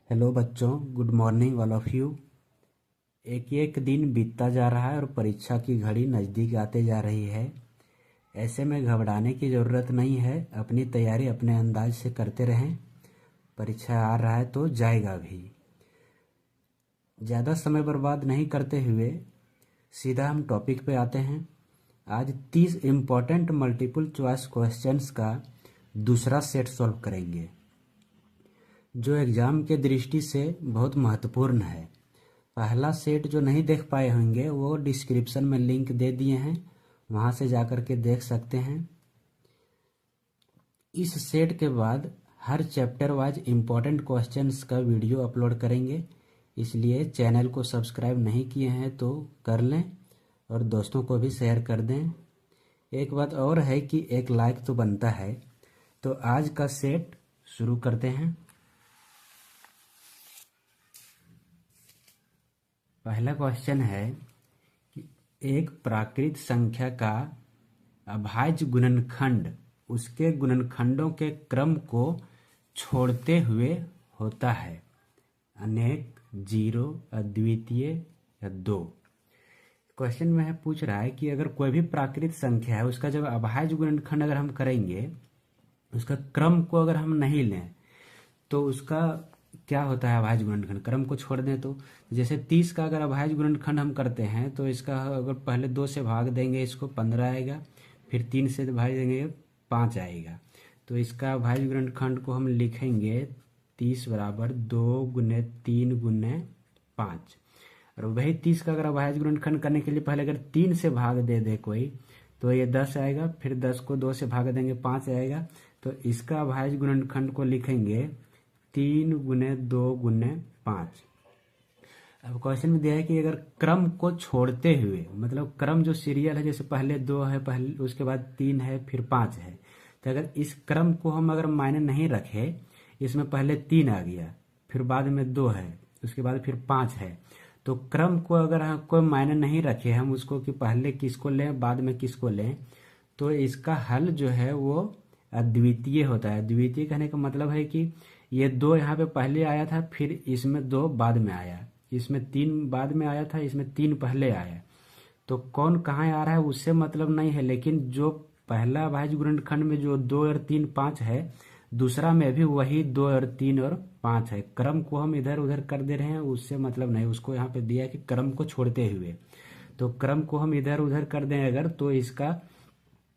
Hello बच्चों, good morning all of you. एक एक दिन बीतता जा रहा है और परीक्षा की घड़ी नज़दीक आते जा रही है। ऐसे में घबराने की ज़रूरत नहीं है। अपनी तैयारी अपने अंदाज से करते रहें। परीक्षा आ रहा है तो जाएगा भी। ज़्यादा समय बर्बाद नहीं करते हुए सीधा हम टॉपिक पे आते हैं। आज 30 इम्पॉर्टेंट मल्टीपल चॉइस क्वेश्चंस का दूसरा सेट सॉल्व करेंगे, जो एग्ज़ाम के दृष्टि से बहुत महत्वपूर्ण है। पहला सेट जो नहीं देख पाए होंगे वो डिस्क्रिप्शन में लिंक दे दिए हैं, वहाँ से जाकर के देख सकते हैं। इस सेट के बाद हर चैप्टर वाइज इम्पॉर्टेंट क्वेश्चंस का वीडियो अपलोड करेंगे, इसलिए चैनल को सब्सक्राइब नहीं किए हैं तो कर लें और दोस्तों को भी शेयर कर दें। एक बात और है कि एक लाइक तो बनता है। तो आज का सेट शुरू करते हैं। पहला क्वेश्चन है कि एक प्राकृत संख्या का अभाज्य गुणनखंड उसके गुणनखंडों के क्रम को छोड़ते हुए होता है। अनेक, जीरो, अद्वितीय या दो। क्वेश्चन में पूछ रहा है कि अगर कोई भी प्राकृत संख्या है उसका जब अभाज्य गुणनखंड अगर हम करेंगे, उसका क्रम को अगर हम नहीं लें तो उसका क्या होता है अभाज्य गुणनखंड। क्रम को छोड़ दें तो जैसे 30 का अगर अभाज्य गुणनखंड हम करते हैं तो इसका अगर पहले 2 से भाग देंगे इसको 15 आएगा, फिर 3 से भाग देंगे 5 आएगा। तो इसका अभाज्य गुणनखंड को हम लिखेंगे 30 बराबर 2 गुने 3 गुने 5। और वही 30 का अगर अभाज्य गुणनखंड करने के लिए पहले अगर 3 से भाग दे दे कोई तो ये 10 आएगा, फिर 10 को 2 से भाग देंगे 5 आएगा। तो इसका अभाज्य गुणनखंड को लिखेंगे 3 गुने 2 गुने 5। अब क्वेश्चन में दिया है कि अगर क्रम को छोड़ते हुए, मतलब क्रम जो सीरियल है, जैसे पहले 2 है, पहले उसके बाद 3 है, फिर 5 है, तो अगर इस क्रम को हम अगर मायने नहीं रखे, इसमें पहले 3 आ गया, फिर बाद में 2 है, उसके बाद फिर 5 है, तो क्रम को अगर हम कोई मायने नहीं रखे हम उसको कि पहले किसको लें बाद में किसको लें, तो इसका हल जो है वो अद्वितीय होता है। अद्वितीय कहने का मतलब है कि ये 2 यहाँ पे पहले आया था, फिर इसमें 2 बाद में आया, इसमें 3 बाद में आया था, इसमें 3 पहले आया। तो कौन कहाँ आ रहा है उससे मतलब नहीं है, लेकिन जो पहला अभाज्य गुणनखंड में जो 2 और 3 5 है, दूसरा में भी वही 2 और 3 और 5 है। क्रम को हम इधर उधर कर दे रहे हैं, उससे मतलब नहीं। उसको यहाँ पे दिया है कि क्रम को छोड़ते हुए, तो क्रम को हम इधर उधर कर दें अगर, तो इसका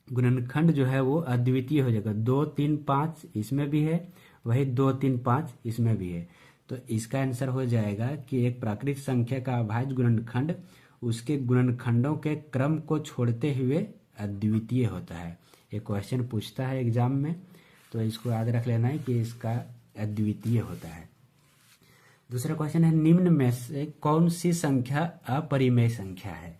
गुणनखंड जो है वो अद्वितीय हो जाएगा। 2 3 5 इसमें भी है, वही 2 3 5 इसमें भी है। तो इसका आंसर हो जाएगा कि एक प्राकृत संख्या का अभाज्य गुणनखंड उसके गुणनखंडों के क्रम को छोड़ते हुए अद्वितीय होता है। एक क्वेश्चन पूछता है एग्जाम में, तो इसको याद रख लेना है कि इसका अद्वितीय होता है। दूसरा क्वेश्चन है, निम्न में से कौन सी संख्या अपरिमेय संख्या है।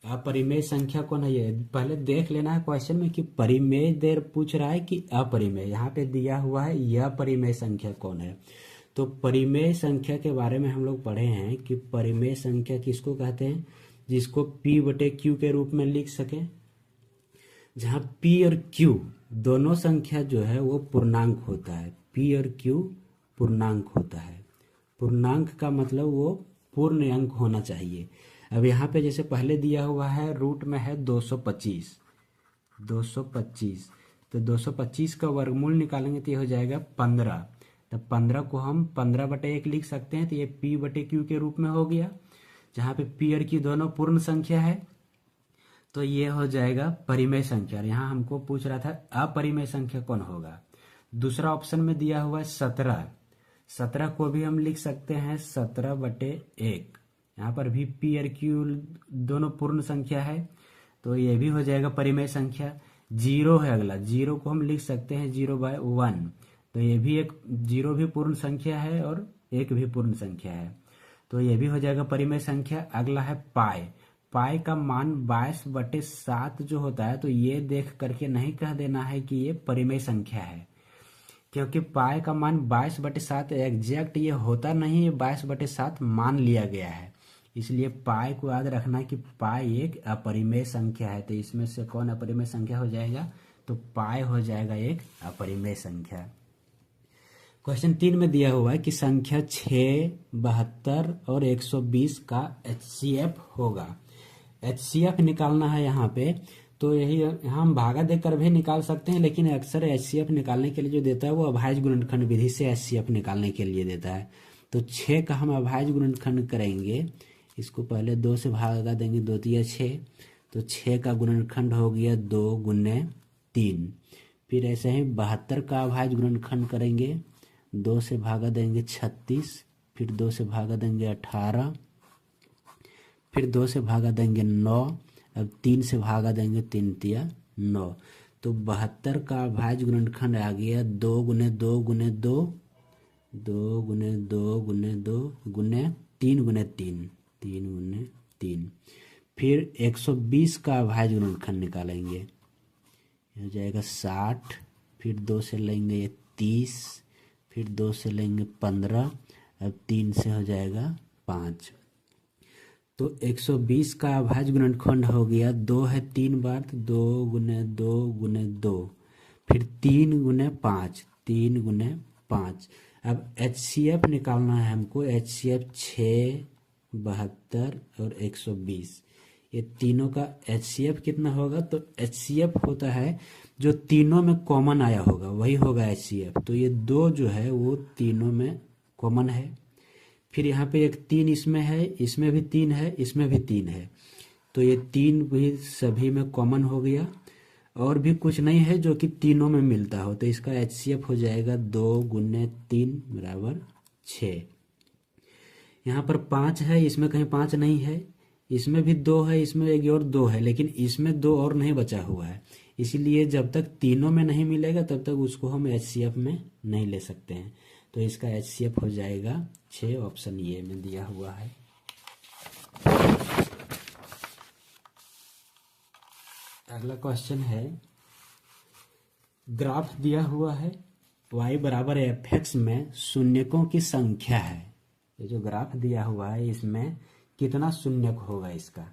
अपरिमेय संख्या कौन है, ये पहले देख लेना है क्वेश्चन में कि परिमेय देर पूछ रहा है कि अपरिमेय। यहाँ पे दिया हुआ है यह परिमेय संख्या कौन है। तो परिमेय संख्या के बारे में हम लोग पढ़े हैं कि परिमेय संख्या किसको कहते हैं, जिसको P बटे Q के रूप में लिख सके, जहाँ P और Q दोनों संख्या जो है वो पूर्णांक होता है। P और Q पूर्णांक होता है। पूर्णांक का मतलब वो पूर्ण अंक होना चाहिए। अब यहाँ पे जैसे पहले दिया हुआ है रूट में है 225, तो 225 का वर्गमूल निकालेंगे तो ये हो जाएगा 15। तो 15 को हम 15 बटे 1 लिख सकते हैं, तो ये P बटे Q के रूप में हो गया, जहाँ पे P और Q दोनों पूर्ण संख्या है। तो ये हो जाएगा परिमेय संख्या। यहाँ हमको पूछ रहा था अपरिमेय संख्या कौन होगा। दूसरा ऑप्शन में दिया हुआ है 17 को भी हम लिख सकते हैं 17 बटे 1। यहाँ पर भी P और Q दोनों पूर्ण संख्या है, तो ये भी हो जाएगा परिमेय संख्या। 0 है अगला, 0 को हम लिख सकते हैं 0/1, तो ये भी एक 0 भी पूर्ण संख्या है और 1 भी पूर्ण संख्या है, तो ये भी हो जाएगा परिमेय संख्या। अगला है पाई का मान 22/7 जो होता है, तो ये देख करके नहीं कह देना है कि ये परिमेय संख्या है, क्योंकि पाई का मान 22/7 एग्जैक्ट ये होता नहीं है, 22/7 मान लिया गया है। इसलिए पाई को याद रखना कि पाई एक अपरिमेय संख्या है। तो इसमें से कौन अपरिमेय संख्या हो जाएगा, तो पाई हो जाएगा एक अपरिमेय संख्या। क्वेश्चन 3 में दिया हुआ है कि संख्या 6, 72 और 120 का HCF होगा। HCF निकालना है यहाँ पे, तो यही हम भागा देकर भी निकाल सकते हैं, लेकिन अक्सर HCF निकालने के लिए जो देता है वो अभाज्य गुणनखंड विधि से HCF निकालने के लिए देता है। तो 6 का हम अभाज्य गुणनखंड करेंगे, इसको पहले 2 से भागा देंगे, 2 तिया 6, तो 6 का गुणनखंड हो गया 2 गुने 3। फिर ऐसे ही 72 का अभाज्य गुणनखंड करेंगे, 2 से भागा देंगे 36, फिर 2 से भागा देंगे 18, फिर 2 से भागा देंगे 9, अब 3 से भागा देंगे 3 तिया 9। तो 72 का अभाज्य गुणनखंड आ गया 2 गुने 2 गुने 2, 2 गुने 2 गुने 2 गुने 3 गुने 3, 3 गुने 3। फिर 120 का अभाज्य गुणनखंड निकालेंगे, हो जाएगा 60, फिर 2 से लेंगे 30, फिर 2 से लेंगे 15, अब 3 से हो जाएगा 5। तो 120 का अभाज्य गुणनखंड हो गया, 2 है 3 बार, तो 2 गुने 2 गुने 2, फिर 3 गुने 5, 3 गुने 5। अब HCF निकालना है हमको, HCF 6, 72 और 120, ये तीनों का HCF कितना होगा? तो HCF होता है जो तीनों में कॉमन आया होगा वही होगा HCF। तो ये 2 जो है वो तीनों में कॉमन है। फिर यहाँ पे एक 3 इसमें है, इसमें भी 3 है, इसमें भी 3 है, तो ये 3 भी सभी में कॉमन हो गया। और भी कुछ नहीं है जो कि तीनों में मिलता हो, तो इसका HCF हो जाएगा 2 गुने 3 बराबर 6। यहाँ पर 5 है, इसमें कहीं 5 नहीं है, इसमें भी 2 है, इसमें एक और 2 है, लेकिन इसमें 2 और नहीं बचा हुआ है, इसीलिए जब तक तीनों में नहीं मिलेगा तब तक उसको हम HCF में नहीं ले सकते हैं। तो इसका HCF हो जाएगा 6, ऑप्शन ए में दिया हुआ है। अगला क्वेश्चन है, ग्राफ दिया हुआ है y बराबर fx में शून्यकों की संख्या है। ये जो ग्राफ दिया हुआ है इसमें कितना शून्यक होगा इसका?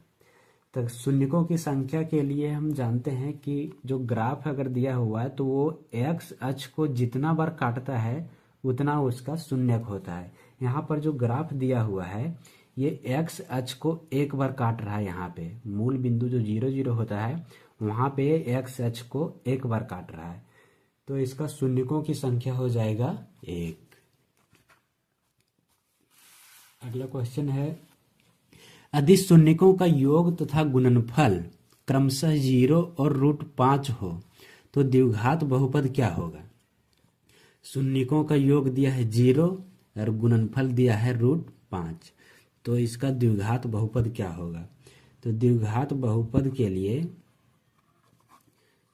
तो शून्यकों की संख्या के लिए हम जानते हैं कि जो ग्राफ अगर दिया हुआ है तो वो x अक्ष को जितना बार काटता है उतना उसका शून्यक होता है। यहाँ पर जो ग्राफ दिया हुआ है ये x अक्ष को एक बार काट रहा है, यहाँ पे मूल बिंदु जो 0 0 होता है वहां पे x अक्ष को एक बार काट रहा है, तो इसका शून्यकों की संख्या हो जाएगा 1। अगला क्वेश्चन है, यदि शून्यकों का योग तथा गुणनफल क्रमशः 0 और √5 हो तो द्विघात बहुपद क्या होगा? शून्यकों का योग दिया है 0 और गुणनफल दिया है √5, तो इसका द्विघात बहुपद क्या होगा? तो द्विघात बहुपद के लिए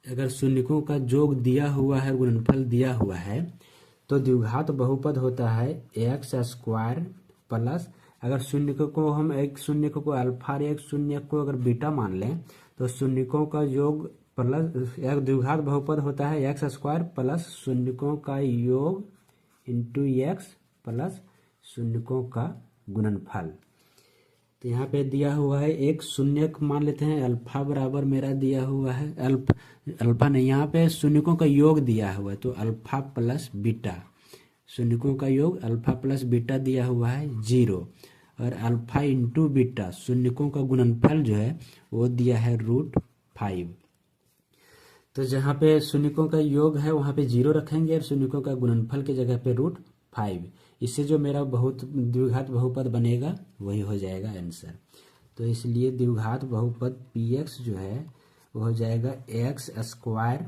अगर शून्यकों का योग दिया हुआ है, गुणनफल दिया हुआ है, तो द्विघात बहुपद होता है x² प्लस, अगर शून्य को हम एक शून्य को अल्फा और एक शून्य को अगर बीटा मान लें तो शून्यकों का योग प्लस एक द्विघात बहुपद होता है x² प्लस शून्यकों का योग इंटू x प्लस शून्यकों का गुणनफल। तो यहाँ पे दिया हुआ है एक शून्यक मान लेते हैं, अल्फा बराबर मेरा दिया हुआ है अल्फा नहीं, यहाँ पे शून्यकों का योग दिया हुआ है तो अल्फा प्लस बीटा, शून्यकों का योग अल्फा प्लस बीटा दिया हुआ है 0, और अल्फा इंटू बीटा शून्यकों का गुणनफल जो है वो दिया है √5। तो जहाँ पे शून्यकों का योग है वहाँ पे 0 रखेंगे और शून्यकों का गुणनफल की जगह पे √5, इससे जो मेरा द्विघात बहुपद बनेगा वही हो जाएगा आंसर। तो इसलिए द्विघात बहुपद px जो है वो हो जाएगा x²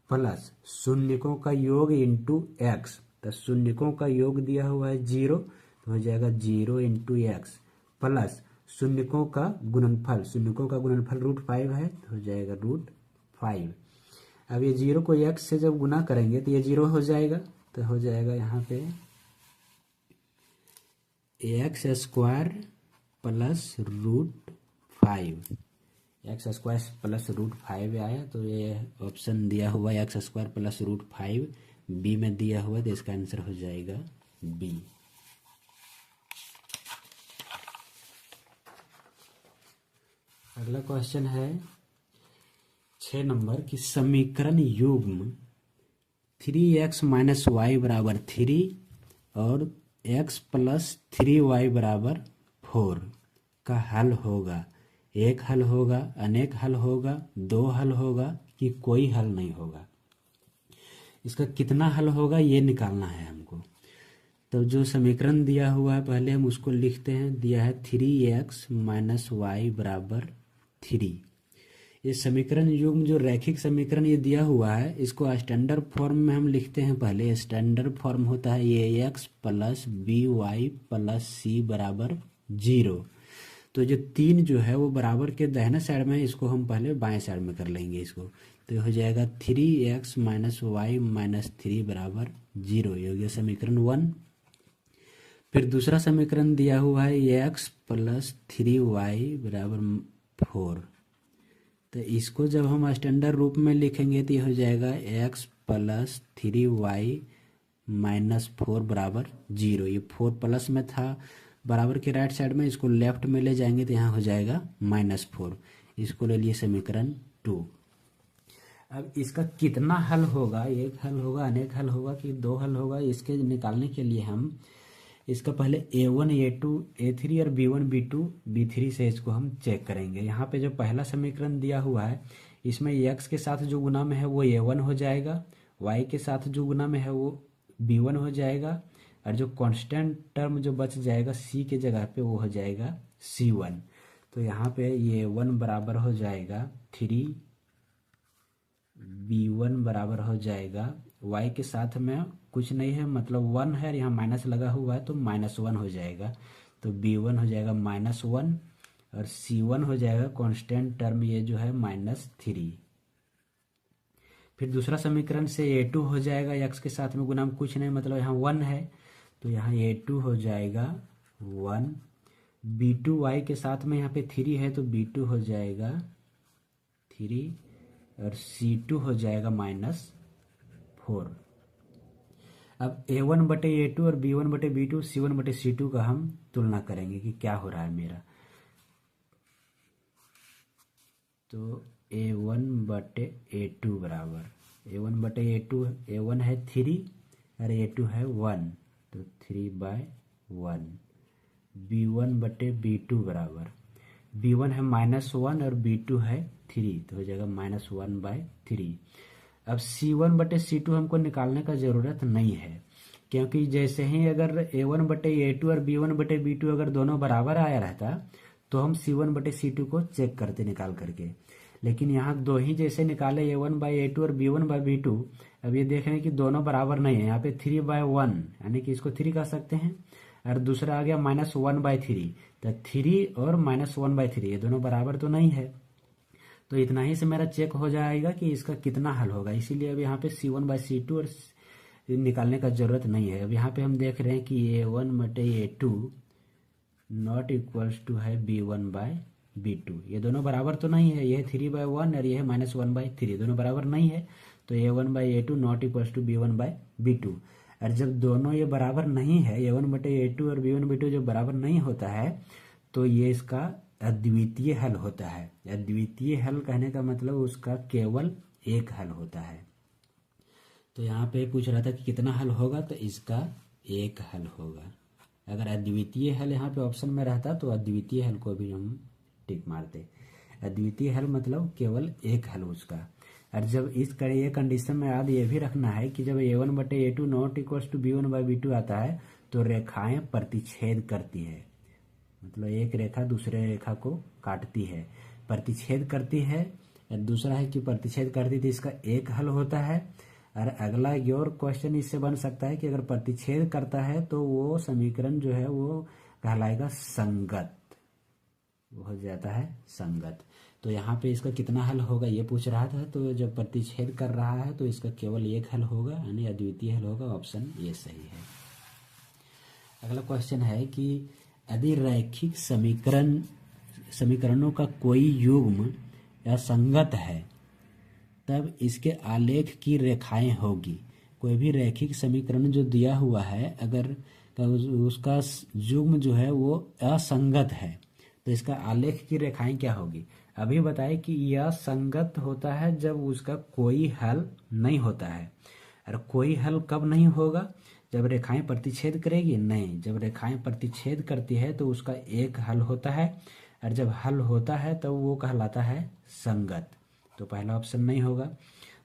प्लस शून्यकों का योग इंटू x, तो शून्यकों का योग दिया हुआ है 0 तो हो जाएगा 0 इंटू x प्लस शून्यकों का गुणनफल, शून्यकों का गुणनफल √5 है तो हो जाएगा √5। अब ये 0 को x से जब गुना करेंगे तो ये 0 हो जाएगा, तो हो जाएगा यहाँ पे x² प्लस √5, x² प्लस √5 आया, तो ये ऑप्शन दिया हुआ है x² प्लस √5 बी में दिया हुआ है, तो इसका आंसर हो जाएगा बी। अगला क्वेश्चन है 6 नंबर की समीकरण युग्म 3x - y बराबर 3 और x प्लस 3y बराबर 4 का हल होगा। एक हल होगा, अनेक हल होगा, दो हल होगा कि कोई हल नहीं होगा। इसका कितना हल होगा ये निकालना है हमको। तो जो समीकरण दिया हुआ है पहले हम उसको लिखते हैं। दिया है 3x माइनस वाई बराबर 3। ये समीकरण युग्म जो रैखिक समीकरण ये दिया हुआ है इसको स्टैंडर्ड फॉर्म में हम लिखते हैं। पहले स्टैंडर्ड फॉर्म होता है ये x plus b y plus c बराबर 0। तो जो 3 जो है वो बराबर के दाहिने साइड में है, इसको हम पहले बाएं साइड में कर लेंगे इसको। तो हो जाएगा 3x माइनस वाई माइनस 3 बराबर 0। ये हो गया समीकरण 1। फिर दूसरा समीकरण दिया हुआ है x प्लस 3y बराबर 4। तो इसको जब हम स्टैंडर्ड रूप में लिखेंगे तो ये हो जाएगा x प्लस 3y माइनस 4 बराबर 0। ये 4 प्लस में था बराबर के राइट साइड में, इसको लेफ्ट में ले जाएंगे तो यहाँ हो जाएगा -4। इसको ले लिए समीकरण 2। अब इसका कितना हल होगा, एक हल होगा, अनेक हल होगा कि दो हल होगा, इसके निकालने के लिए हम इसका पहले a1 a2 a3 और b1 b2 b3 से इसको हम चेक करेंगे। यहाँ पे जो पहला समीकरण दिया हुआ है इसमें x के साथ जो गुना में है वो a1 हो जाएगा, y के साथ जो गुना में है वो b1 हो जाएगा, और जो कांस्टेंट टर्म जो बच जाएगा c के जगह पे वो हो जाएगा c1। तो यहाँ पे ये a1 बराबर हो जाएगा 3, b1 बराबर हो जाएगा y के साथ में कुछ नहीं है मतलब 1 है, और यहाँ माइनस लगा हुआ है तो -1 हो जाएगा। तो b1 हो जाएगा -1 और c1 हो जाएगा कांस्टेंट टर्म ये जो है -3। फिर दूसरा समीकरण से a2 हो जाएगा, x के साथ में गुना में कुछ नहीं मतलब यहाँ 1 है तो यहाँ a2 हो जाएगा 1। b2 y के साथ में यहाँ पे 3 है तो b2 हो जाएगा 3 और c2 हो जाएगा -4। अब a1 बटे a2 और b1 बटे b2 c1 बटे c2 का हम तुलना करेंगे कि क्या हो रहा है मेरा। तो a1 बटे a2 बराबर a1 बटे a2, a1 है 3 और a2 है 1 तो 3/1। b1 बटे b2 बराबर b1 है -1 और b2 है 3 तो हो जाएगा -1/3। अब c1 बटे c2 हमको निकालने का ज़रूरत नहीं है, क्योंकि जैसे ही अगर a1 बटे a2 और b1 बटे b2 अगर दोनों बराबर आया रहता तो हम c1 बटे c2 को चेक करते निकाल करके। लेकिन यहाँ दो ही जैसे निकाले a1/a2 और b1/b2। अब ये देख रहे हैं कि दोनों बराबर नहीं है, यहाँ पे 3/1 यानी कि इसको 3 कह सकते हैं, और दूसरा आ गया -1/3। तो 3 और -1/3 ये दोनों बराबर तो नहीं है। तो इतना ही से मेरा चेक हो जाएगा कि इसका कितना हल होगा। इसीलिए अब यहाँ पे c1/c2 और निकालने का जरूरत नहीं है। अब यहाँ पे हम देख रहे हैं कि a1 बटे a2 नॉट इक्वल्स टू है b1/b2। ये दोनों बराबर तो नहीं है, ये है 3/1 और ये है -1/3, दोनों बराबर नहीं है। तो a1/a2 not equals to b1/b2। और जब दोनों ये बराबर नहीं है, a1 बटे a2 और b1/b2 जब बराबर नहीं होता है तो ये इसका अद्वितीय हल होता है। अद्वितीय हल कहने का मतलब उसका केवल एक हल होता है। तो यहाँ पे पूछ रहा था कि कितना हल होगा, तो इसका एक हल होगा। अगर अद्वितीय हल यहाँ पे ऑप्शन में रहता तो अद्वितीय हल को भी हम टिक मारते। अद्वितीय हल मतलब केवल एक हल उसका। और जब ये कंडीशन में याद ये भी रखना है कि जब a1 बटे a2 not equals to b1/b2 आता है तो रेखाएं प्रतिच्छेद करती है, मतलब एक रेखा दूसरे रेखा को काटती है, प्रतिच्छेद करती है। दूसरा है कि प्रतिच्छेद करती थी, इसका एक हल होता है। और अगला ये और क्वेश्चन इससे बन सकता है कि अगर प्रतिच्छेद करता है तो वो समीकरण जो है वो कहलाएगा संगत, वो हो जाता है संगत। तो यहाँ पे इसका कितना हल होगा ये पूछ रहा था। तो जब प्रतिच्छेद कर रहा है तो इसका केवल एक हल होगा, यानी अद्वितीय हल होगा। ऑप्शन ये सही है। अगला क्वेश्चन है कि यदि रैखिक समीकरणों का कोई युग्म या संगत है तब इसके आलेख की रेखाएं होगी। कोई भी रैखिक समीकरण जो दिया हुआ है अगर उसका युग्म जो है वो असंगत है तो इसका आलेख की रेखाएं क्या होगी। अभी बताए कि यह संगत होता है जब उसका कोई हल नहीं होता है। और कोई हल कब नहीं होगा, जब रेखाएं प्रतिच्छेद करेगी नहीं, जब रेखाएं प्रतिच्छेद करती है तो उसका एक हल होता है, और जब हल होता है तो वो कहलाता है संगत। तो पहला ऑप्शन नहीं होगा।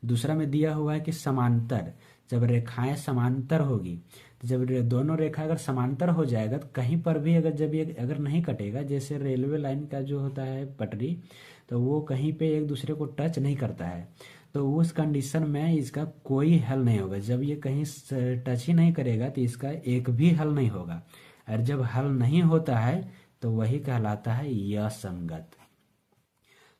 दूसरा में दिया हुआ है कि समांतर, जब रेखाएं समांतर होगी, तो जब दोनों रेखा अगर समांतर हो जाएगा तो कहीं पर भी अगर जब ये अगर नहीं कटेगा, जैसे रेलवे लाइन का जो होता है पटरी, तो वो कहीं पे एक दूसरे को टच नहीं करता है, तो उस कंडीशन में इसका कोई हल नहीं होगा। जब ये कहीं टच ही नहीं करेगा तो इसका एक भी हल नहीं होगा, और जब हल नहीं होता है तो वही कहलाता है असंगत।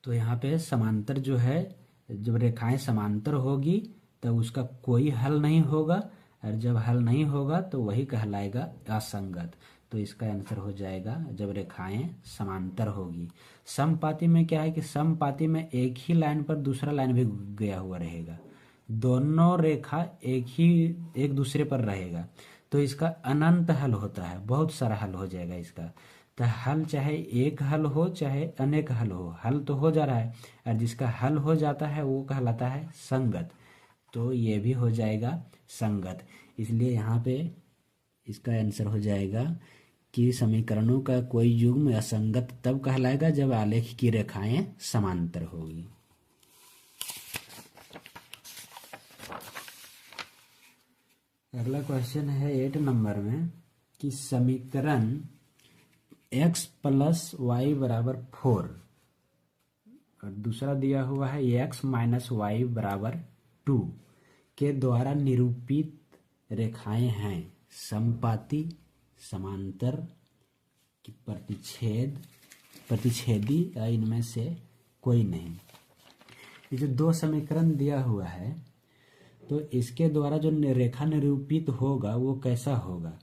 तो यहाँ पे समांतर जो है, जब रेखाएं समांतर होगी तब उसका कोई हल नहीं होगा, और जब हल नहीं होगा तो वही कहलाएगा असंगत। तो इसका आंसर हो जाएगा जब रेखाएं समांतर होगी। समपाती में क्या है कि समपाती में एक ही लाइन पर दूसरा लाइन भी गया हुआ रहेगा, दोनों रेखा एक दूसरे पर रहेगा, तो इसका अनंत हल होता है, बहुत सारा हल हो जाएगा इसका। तो हल चाहे एक हल हो चाहे अनेक हल हो, हल तो हो जा रहा है, और जिसका हल हो जाता है वो कहलाता है संगत। तो ये भी हो जाएगा संगत। इसलिए यहाँ पे इसका आंसर हो जाएगा कि समीकरणों का कोई युग्म असंगत तब कहलाएगा जब आलेख की रेखाएं समांतर होगी। अगला क्वेश्चन है 8 नंबर में कि समीकरण x प्लस वाई बराबर 4 और दूसरा दिया हुआ है x माइनस वाई बराबर 2 के द्वारा निरूपित रेखाएं हैं समपाती, समांतर की प्रतिच्छेदी या इनमें से कोई नहीं। ये जो दो समीकरण दिया हुआ है तो इसके द्वारा जो रेखा निरूपित होगा वो कैसा होगा।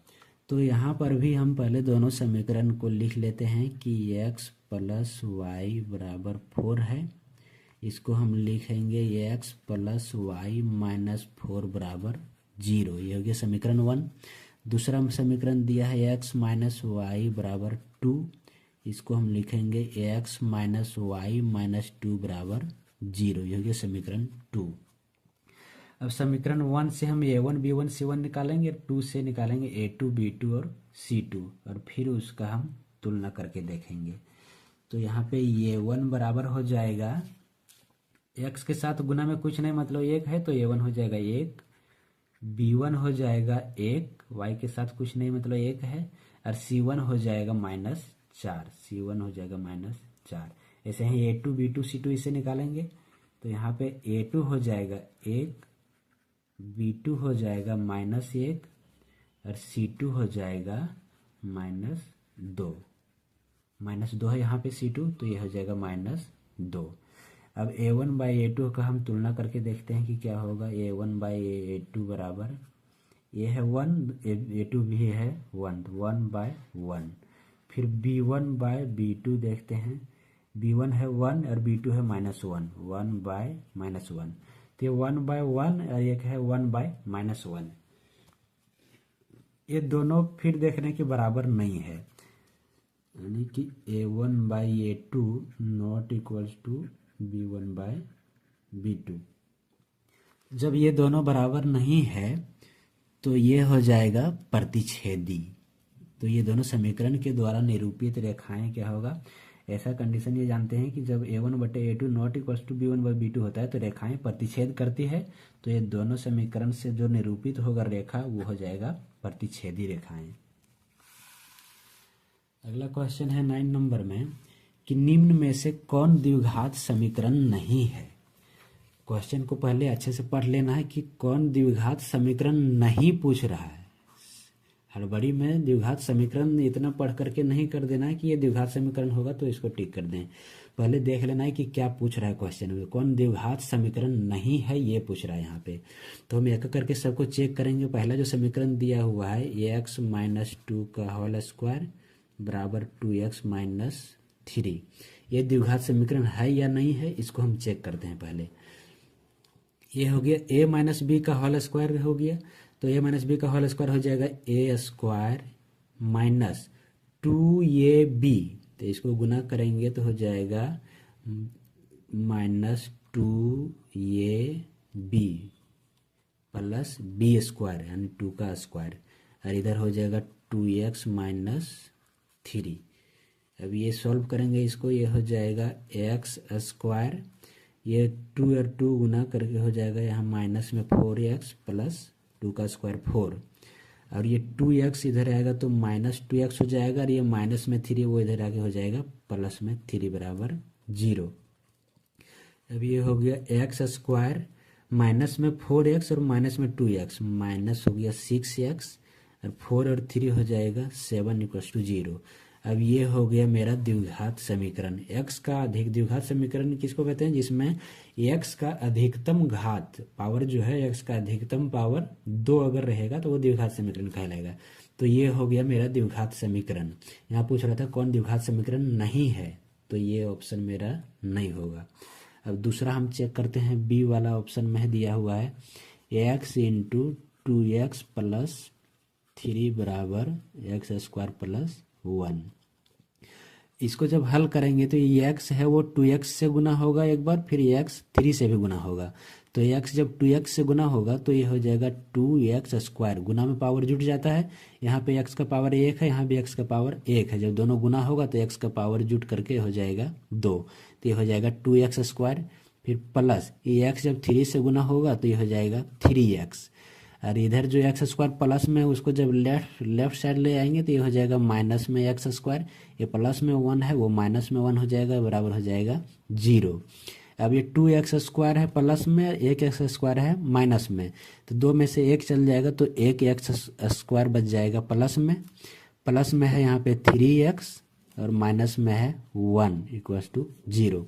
तो यहाँ पर भी हम पहले दोनों समीकरण को लिख लेते हैं कि x प्लस वाई बराबर 4 है, इसको हम लिखेंगे x प्लस वाई माइनस 4 बराबर 0। ये हो गया समीकरण 1। दूसरा समीकरण दिया है x माइनस वाई बराबर 2, इसको हम लिखेंगे x माइनस वाई माइनस 2 बराबर 0। ये हो गया समीकरण 2। अब समीकरण 1 से हम a1 b1 c1 निकालेंगे, 2 से निकालेंगे a2 b2 और c2, और फिर उसका हम तुलना करके देखेंगे। तो यहाँ पे a1 बराबर हो जाएगा, x के साथ गुना में कुछ नहीं मतलब 1 है तो a1 हो जाएगा 1, b1 हो जाएगा 1, y के साथ कुछ नहीं मतलब 1 है, और c1 हो जाएगा -4, c1 हो जाएगा -4। ऐसे ही a2 b2 c2 इसे निकालेंगे, तो यहाँ पे a2 हो जाएगा 1, b2 हो जाएगा -1 और c2 हो जाएगा -2। -2 है यहाँ पे c2, तो ये हो जाएगा -2। अब a1 बाई a2 का हम तुलना करके देखते हैं कि क्या होगा। a1 बाई a2 बराबर, ये है 1, a2 भी है 1, 1 बाय 1। फिर b1 बाय b2 देखते हैं, b1 है 1 और b2 है -1, 1 बाय -1, तो ये 1 बाय 1 और एक है 1 बाय -1। ये दोनों फिर देखने के बराबर नहीं है, यानी कि a1 by a2 not equals to b1 by b2। जब ये दोनों बराबर नहीं है तो ये हो जाएगा प्रतिच्छेदी। तो ये दोनों समीकरण के द्वारा निरूपित रेखाएं क्या होगा, ऐसा कंडीशन ये जानते हैं कि जब a1 बटे a2 not equals to b1 by b2 होता है तो रेखाएं प्रतिच्छेद करती है। तो ये दोनों समीकरण से जो निरूपित होगा रेखा वो हो जाएगा प्रतिच्छेदी रेखाएं। अगला क्वेश्चन है 9 नंबर में कि निम्न में से कौन द्विघात समीकरण नहीं है। क्वेश्चन को पहले अच्छे से पढ़ लेना है कि कौन द्विघात समीकरण नहीं पूछ रहा है। हड़बड़ी में द्विघात समीकरण इतना पढ़ करके नहीं कर देना है कि ये द्विघात समीकरण होगा तो इसको टिक कर दें। पहले देख लेना है कि क्या पूछ रहा है क्वेश्चन में, कौन द्विघात समीकरण नहीं है ये पूछ रहा है यहाँ पे। तो हम एक करके सबको चेक करेंगे। पहला जो समीकरण दिया हुआ है x माइनस 2 का होल स्क्वायर बराबर 2x माइनस 3, ये द्विघात समीकरण है या नहीं है इसको हम चेक करते हैं। पहले ये हो गया a माइनस बी का होल स्क्वायर हो गया, तो a माइनस बी का होल स्क्वायर हो जाएगा a स्क्वायर माइनस 2ab, तो इसको गुना करेंगे तो हो जाएगा -2ab प्लस बी स्क्वायर यानी 2 का स्क्वायर, और इधर हो जाएगा 2x माइनस 3। अब ये सॉल्व करेंगे इसको, ये हो जाएगा एक्स स्क्वायर, ये 2 और 2 गुना करके हो जाएगा यहाँ माइनस में 4x प्लस 2 का स्क्वायर 4, और ये 2x इधर आएगा तो माइनस 2x हो जाएगा, और ये माइनस में 3 वो इधर आगे हो जाएगा प्लस में 3 बराबर 0। अब ये हो गया एक्स स्क्वायर माइनस में 4x और माइनस में 2x, माइनस हो गया 6x और 4 और 3 हो जाएगा 7 इक्वल्स टू 0। अब ये हो गया मेरा द्विघात समीकरण। x का अधिक द्विघात समीकरण किसको कहते हैं? जिसमें x का अधिकतम घात पावर जो है, x का अधिकतम पावर 2 अगर रहेगा तो वो द्विघात समीकरण कहलाएगा। तो ये हो गया मेरा द्विघात समीकरण। यहाँ पूछ रहा था कौन द्विघात समीकरण नहीं है, तो ये ऑप्शन मेरा नहीं होगा। अब दूसरा हम चेक करते हैं, बी वाला ऑप्शन में दिया हुआ है x इंटू 2x प्लस 3 बराबर एक्स स्क्वायर प्लस 1। इसको जब हल करेंगे तो ये x है वो 2x से गुना होगा एक बार, फिर x 3 से भी गुना होगा। तो x जब 2x से गुना होगा तो ये हो जाएगा 2x स्क्वायर, गुना में पावर जुट जाता है, यहाँ पे x का पावर 1 है, यहाँ भी x का पावर 1 है। जब दोनों गुना होगा तो x का पावर जुट करके हो जाएगा 2, तो ये हो जाएगा 2x स्क्वायर, फिर प्लस ये x जब 3 से गुना होगा तो ये हो जाएगा 3x, और इधर जो एक्स स्क्वायर प्लस में उसको जब लेफ्ट साइड ले आएंगे तो ये हो जाएगा माइनस में एक्स स्क्वायर, ये प्लस में 1 है वो माइनस में 1 हो जाएगा, बराबर हो जाएगा 0। अब ये 2x स्क्वायर है प्लस में, 1x स्क्वायर है माइनस में, तो 2 में से 1 चल जाएगा तो 1x स्क्वायर बच जाएगा प्लस में है यहाँ पे 3x और माइनस में है 1 इक्वल्स टू 0।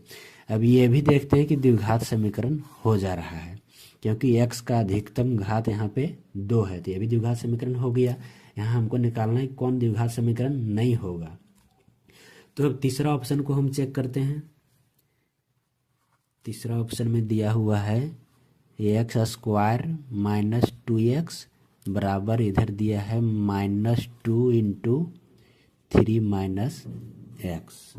अब ये भी देखते हैं कि द्विघात समीकरण हो जा रहा है, क्योंकि x का अधिकतम घात यहाँ पे 2 है, तो ये भी द्विघात समीकरण हो गया। यहाँ हमको निकालना है कौन द्विघात समीकरण नहीं होगा। तो अब तीसरा ऑप्शन को हम चेक करते हैं। तीसरा ऑप्शन में दिया हुआ है एक्स स्क्वायर माइनस 2x बराबर, इधर दिया है माइनस 2 इंटू 3 माइनस एक्स।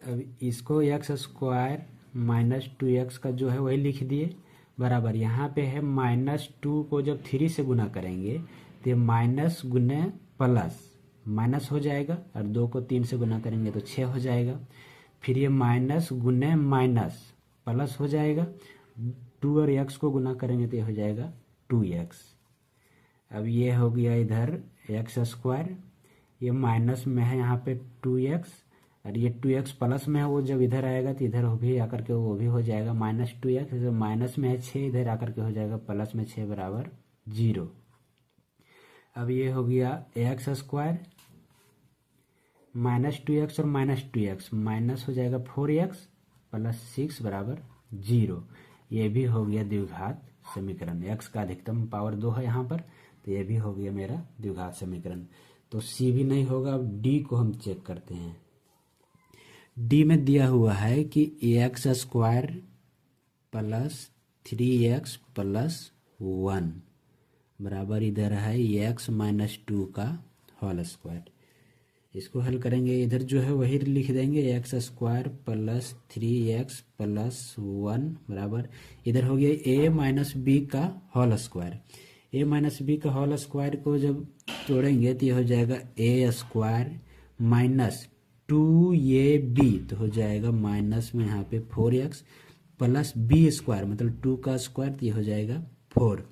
अब इसको एक्स स्क्वायर माइनस 2x का जो है वही लिख दिए बराबर, यहाँ पे है माइनस 2 को जब 3 से गुना करेंगे तो ये माइनस गुने प्लस माइनस हो जाएगा, और 2 को 3 से गुना करेंगे तो 6 हो जाएगा, फिर ये माइनस गुने माइनस प्लस हो जाएगा, 2 और x को गुना करेंगे तो ये हो जाएगा 2x। अब ये हो गया इधर एक्स स्क्वायर, ये माइनस में है यहाँ पे 2x, और ये 2x प्लस में है, वो जब इधर आएगा तो इधर भी आकर के वो भी हो जाएगा माइनस 2x, जो माइनस में है 6 इधर आकर के हो जाएगा प्लस में 6 बराबर 0। अब ये हो गया एक्स स्क्वायर माइनस 2x और माइनस 2x, माइनस हो जाएगा 4x प्लस 6 बराबर 0। ये भी हो गया द्विघात समीकरण। x का अधिकतम पावर 2 है यहाँ पर, तो ये भी हो गया मेरा द्विघात समीकरण। तो C भी नहीं होगा। अब D को हम चेक करते हैं। D में दिया हुआ है कि x square plus 3x plus 1 बराबर, इधर है x माइनस 2 का होल स्क्वायर। इसको हल करेंगे, इधर जो है वही लिख देंगे x square plus 3x plus 1 बराबर, इधर हो गया a माइनस बी का whole square. a minus B का होल स्क्वायर को जब तोड़ेंगे तो ये हो जाएगा a स्क्वायर माइनस 2ab, तो हो जाएगा माइनस में यहाँ पे 4x प्लस b स्क्वायर मतलब 2 का स्क्वायर, तो ये हो जाएगा 4।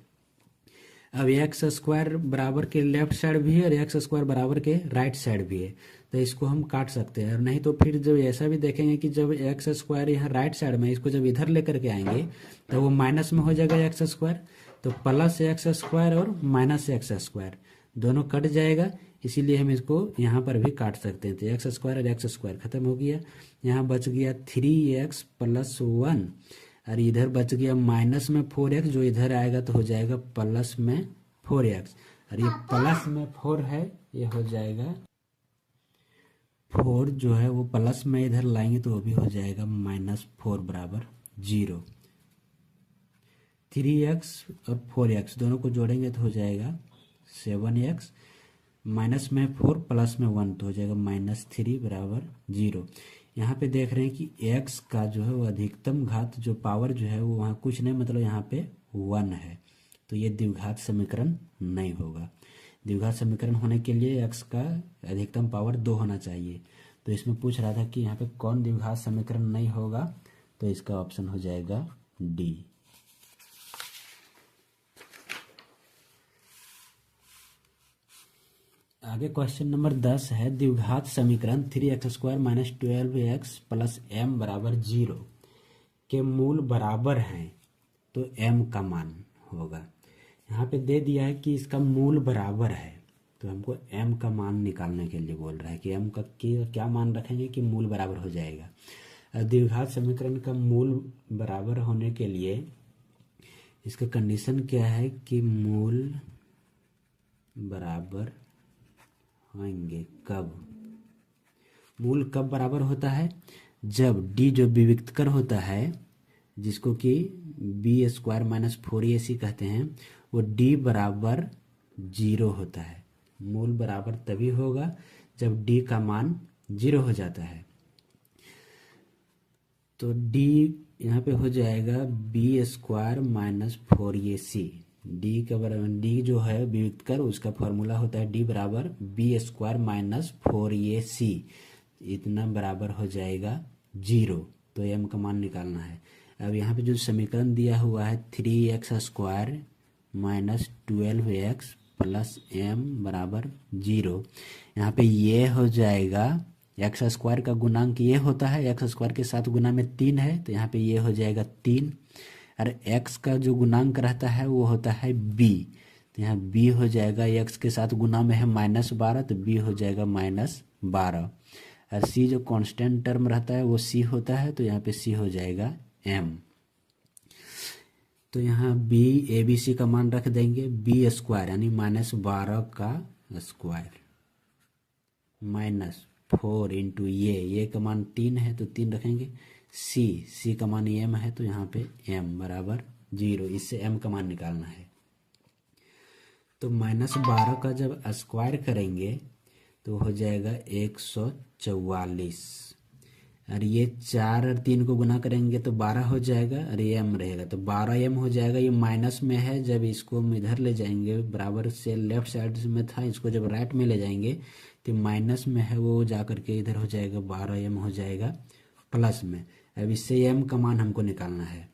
अब एक्स स्क्वायर बराबर के लेफ्ट साइड भी है और एक्स स्क्वायर बराबर के राइट साइड भी है, तो इसको हम काट सकते हैं। और नहीं तो फिर जब ऐसा भी देखेंगे कि जब एक्स स्क्वायर यहाँ राइट साइड में, इसको जब इधर लेकर के आएंगे तो वो माइनस में हो जाएगा एक्स स्क्वायर, तो प्लस एक्स स्क्वायर और माइनस एक्स स्क्वायर दोनों कट जाएगा, इसीलिए हम इसको यहाँ पर भी काट सकते हैं। तो एक्स स्क्वायर और एक्स स्क्वायर खत्म हो गया, यहाँ बच गया 3x प्लस 1, और इधर बच गया माइनस में 4x, जो इधर आएगा तो हो जाएगा प्लस में 4x, और ये प्लस में 4 है, ये हो जाएगा 4 जो है वो प्लस में इधर लाएंगे तो वो भी हो जाएगा माइनस 4 बराबर 0। 3x और 4x दोनों को जोड़ेंगे तो हो जाएगा 7x, माइनस में 4 प्लस में 1 तो हो जाएगा माइनस 3 बराबर 0। यहाँ पे देख रहे हैं कि x का जो है वो अधिकतम घात जो पावर जो है वो वहाँ कुछ नहीं, मतलब यहाँ पे 1 है, तो ये द्विघात समीकरण नहीं होगा। द्विघात समीकरण होने के लिए x का अधिकतम पावर 2 होना चाहिए। तो इसमें पूछ रहा था कि यहाँ पे कौन द्विघात समीकरण नहीं होगा, तो इसका ऑप्शन हो जाएगा डी। आगे क्वेश्चन नंबर 10 है, द्विघात समीकरण 3x² - 12x + m = 0 के मूल बराबर हैं, तो m का मान होगा। यहाँ पे दे दिया है कि इसका मूल बराबर है, तो हमको m का मान निकालने के लिए बोल रहा है कि m का क्या मान रखेंगे कि मूल बराबर हो जाएगा। द्विघात समीकरण का मूल बराबर होने के लिए इसका कंडीशन क्या है कि मूल बराबर होंगे कब? मूल कब बराबर होता है? जब d जो विविक्तकर होता है, जिसको कि b² - 4ac कहते हैं, वो d बराबर 0 होता है। मूल बराबर तभी होगा जब d का मान 0 हो जाता है। तो d यहाँ पे हो जाएगा b² - 4ac। d का बराबर, d जो है विविक्तकर, उसका फॉर्मूला होता है d बराबर b² - 4ac, इतना बराबर हो जाएगा 0। तो m का मान निकालना है। अब यहाँ पे जो समीकरण दिया हुआ है 3x² - 12x + m = 0, यहाँ पे ये हो जाएगा x² का गुणांक ये होता है, x² के साथ गुना में 3 है, तो यहाँ पे ये हो जाएगा 3। और x का जो गुणांक रहता है वो होता है b, तो यहाँ b हो जाएगा, x के साथ गुना में है -12, तो b हो जाएगा -12। और c जो कांस्टेंट टर्म रहता है वो c होता है, तो यहाँ पे c हो जाएगा m। तो यहाँ b abc का मान रख देंगे, b² यानी -12 का स्क्वायर -4 इंटू ये का मान 3 है, तो 3 रखेंगे। c का मान m है, तो यहाँ पे m बराबर 0, इससे m का मान निकालना है। तो -12 का जब स्क्वायर करेंगे तो हो जाएगा 144, और ये 4 और 3 को गुना करेंगे तो 12 हो जाएगा, और ये m रहेगा तो 12m हो जाएगा। ये माइनस में है, जब इसको हम इधर ले जाएंगे, बराबर से लेफ्ट साइड में था, इसको जब राइट में ले जाएंगे तो माइनस में है, वो जा करके इधर हो जाएगा, 12m हो जाएगा प्लस में। अब इससे m का मान हमको निकालना है,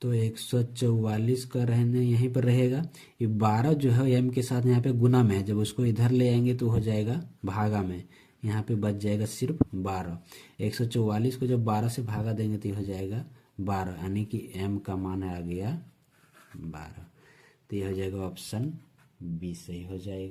तो 144 का रहने यहीं पर रहेगा। ये 12 जो है m के साथ यहाँ पे गुना में है, जब उसको इधर ले आएंगे तो हो जाएगा भागा में, यहाँ पे बच जाएगा सिर्फ 12। 144 को जब 12 से भागा देंगे तो हो जाएगा 12, यानी कि m का मान आ गया 12। तो ये हो जाएगा ऑप्शन बी सही हो जाएगा।